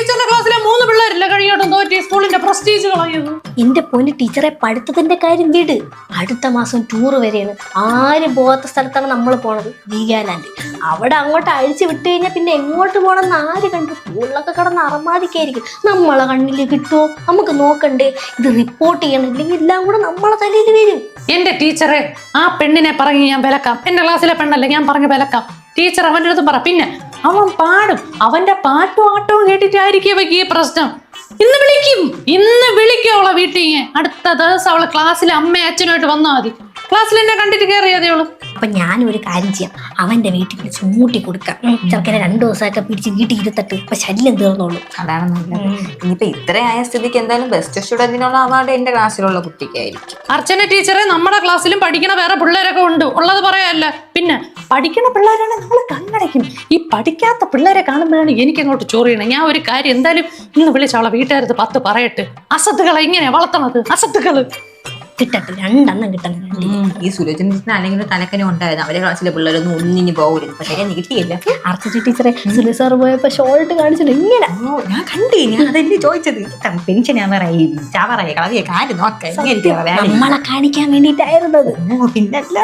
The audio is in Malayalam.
ടീച്ചറിന്റെ ക്ലാസ്സിലെ 3 പിള്ളേരില്ല കഴിയോട്ടും തോറ്റി സ്കൂളിന്റെ പ്രസ്റ്റീജ് കളയുന്നു. എന്റെ പൊന്ന് ടീച്ചറെ, പഠിത്തത്തിന്റെ കാര്യം വിട്. അടുത്ത മാസം ടൂർ വരെയാണ്. ആരും പോകാത്ത സ്ഥലത്താണ് നമ്മൾ പോണത്, വീഗാലാൻഡ്. അവിടെ അങ്ങോട്ട് അഴിച്ചു വിട്ടു കഴിഞ്ഞാൽ പിന്നെ എങ്ങോട്ട് പോകണമെന്ന് ആര് കണ്ടു? സ്കൂളിലൊക്കെ കിടന്ന് അറമാദിക്കായിരിക്കും. നമ്മളെ കണ്ണിൽ കിട്ടുമോ? നമുക്ക് നോക്കണ്ടേ? ഇത് റിപ്പോർട്ട് ചെയ്യണം, ഇല്ലെങ്കിൽ എല്ലാം കൂടെ നമ്മളെ തലയിൽ വരും. എന്റെ ടീച്ചറെ, ആ പെണ്ണിനെ പറഞ്ഞ് ഞാൻ വിലക്കാം. എന്റെ ക്ലാസ്സിലെ പെണ്ണല്ലേ, ഞാൻ പറഞ്ഞ് വിലക്കാം. ടീച്ചർ അവൻ്റെ അടുത്ത് പറ. പിന്നെ അവൻ പാടും, അവന്റെ പാട്ടും ആട്ടവും കേട്ടിട്ടായിരിക്കും അവയ്ക്ക് ഈ പ്രശ്നം. ഇന്ന് വിളിക്കും അവളെ വീട്ടിൽ. അടുത്ത ദിവസം അവളെ ക്ലാസ്സിലെ അമ്മയും അച്ഛനുമായിട്ട് വന്നാൽ മതി. ക്ലാസ്സിൽ എന്നെ കണ്ടിട്ട് കയറിയാതെ അവള്. അപ്പൊ ഞാനൊരു കാര്യം ചെയ്യാം, അവന്റെ വീട്ടിൽ പിടിച്ച് മൂട്ടി കൊടുക്കാം. ചെറുക്കനെ 2 ദിവസമൊക്കെ പിടിച്ച് വീട്ടിൽ ഇരുത്തട്ട്. ഇപ്പൊ ശല്യം തീർന്നോളൂ. അതാണ് നല്ലത്. ഇനിയിപ്പോ ഇത്രയായ സ്ഥിതിക്ക് എന്തായാലും ബെസ്റ്റ് സ്റ്റുഡന്റിനുള്ള അവാർഡ് എന്റെ ക്ലാസ്സിലുള്ള കുട്ടിക്കായിരിക്കും. അർച്ചന ടീച്ചറെ, നമ്മുടെ ക്ലാസ്സിലും പഠിക്കണ വേറെ പിള്ളേരൊക്കെ ഉണ്ട്, ഉള്ളത് പറയാല്ല. പിന്നെ പഠിക്കണ പിള്ളേരാണ് നമ്മൾ കണ്ണടയ്ക്കും. ഈ പഠിക്കാത്ത പിള്ളേരെ കാണുമ്പോഴാണ് എനിക്ക് അങ്ങോട്ട് ചോറിയണം. ഞാൻ ഒരു കാര്യം എന്തായാലും ഇന്ന് വിളിച്ച അവളെ വീട്ടുകാരത്ത് 10 പറയട്ട്. അസത്തുകളെ ഇങ്ങനെ വളർത്തണത്, അസത്തുകള് കിട്ടട്ടെ, 2 എണ്ണം കിട്ടണം. ഈ സുലോചന അല്ലെങ്കിൽ തലക്കനം ഉണ്ടായിരുന്നു. അവരെ ക്ലാസ്സിലെ പിള്ളേരൊന്നും ഒന്നിന് പോകരുത്. പക്ഷേ ഞാൻ കിട്ടിയില്ല. അർച്ചന ടീച്ചറെ, സുലു സാർ പോയപ്പോ ഷോൾട്ട് കാണിച്ചിട്ട് ഇങ്ങനെ. ഞാൻ കണ്ടേ, ഞാൻ അതെന്നെ ചോദിച്ചത്. പെൻഷൻ ഞാൻ പറയും ചാവറായി കളവിയെ കാര്യം നോക്കാം. നമ്മളെ കാണിക്കാൻ വേണ്ടിട്ടായിരുന്നത്. പിന്നല്ല.